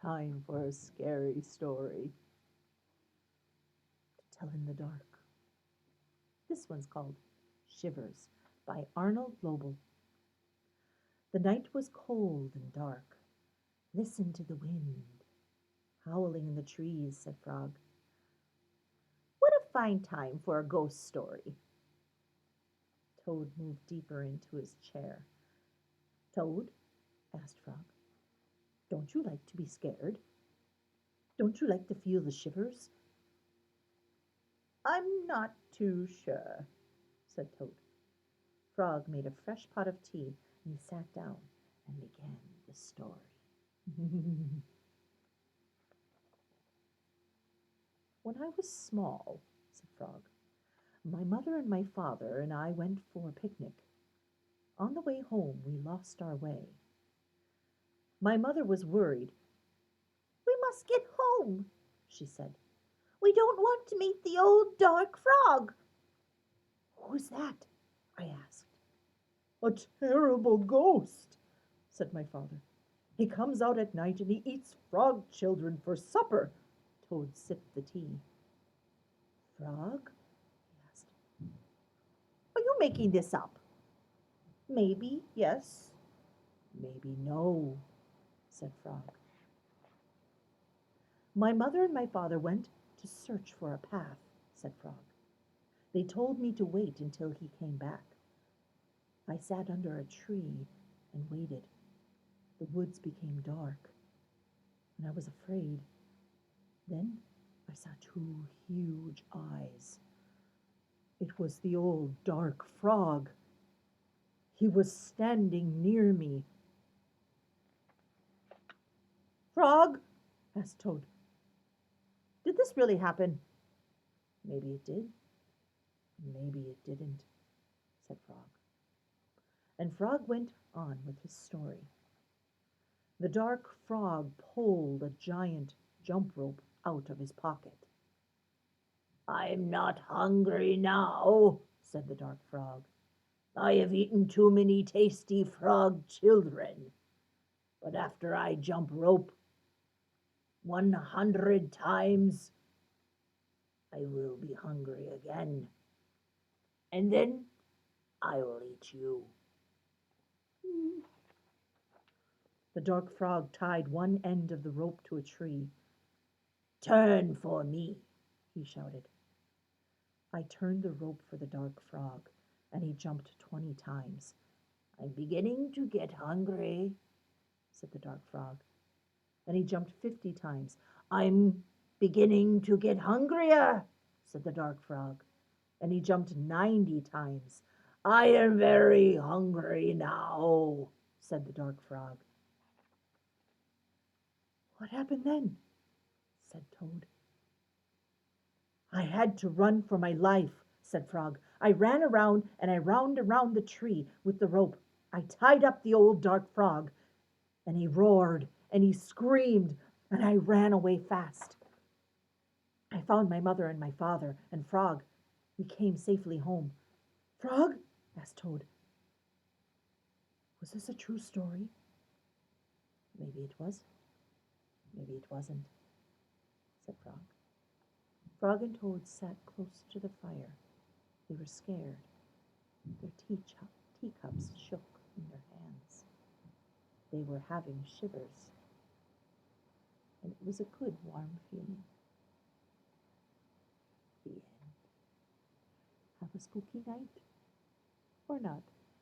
Time for a scary story to tell in the dark. This one's called Shivers by Arnold Lobel. The night was cold and dark. Listen to the wind howling in the trees, said Frog. What a fine time for a ghost story. Toad moved deeper into his chair. Toad, asked Frog, don't you like to be scared? Don't you like to feel the shivers? I'm not too sure, said Toad. Frog made a fresh pot of tea and he sat down and began the story. When I was small, said Frog, my mother and my father and I went for a picnic. On the way home, we lost our way. My mother was worried. We must get home, she said. We don't want to meet the old dark frog. Who's that? I asked. A terrible ghost, said my father. He comes out at night and he eats frog children for supper. Toad sipped the tea. Frog? He asked. Are you making this up? Maybe yes, maybe no, said Frog. My mother and my father went to search for a path, said Frog. They told me to wait until he came back. I sat under a tree and waited. The woods became dark, and I was afraid. Then I saw two huge eyes. It was the old dark frog. He was standing near me. Frog, asked Toad, did this really happen? Maybe it did. Maybe it didn't, said Frog. And Frog went on with his story. The dark frog pulled a giant jump rope out of his pocket. I'm not hungry now, said the dark frog. I have eaten too many tasty frog children. But after I jump rope 100 times, I will be hungry again. And then I will eat you. The dark frog tied one end of the rope to a tree. Turn for me, he shouted. I turned the rope for the dark frog, and he jumped 20 times. I'm beginning to get hungry, said the dark frog, and he jumped 50 times. I'm beginning to get hungrier, said the dark frog, and he jumped 90 times. I am very hungry now, said the dark frog. What happened then? Said Toad. I had to run for my life, said Frog. I ran around and I wound around the tree with the rope. I tied up the old dark frog, and he roared and he screamed, and I ran away fast. I found my mother and my father and Frog. We came safely home. Frog? Asked Toad. Was this a true story? Maybe it was. Maybe it wasn't, said Frog. Frog and Toad sat close to the fire. They were scared. Their teacups shook in their hands. They were having shivers, and it was a good warm feeling. The end. Have a spooky night or not?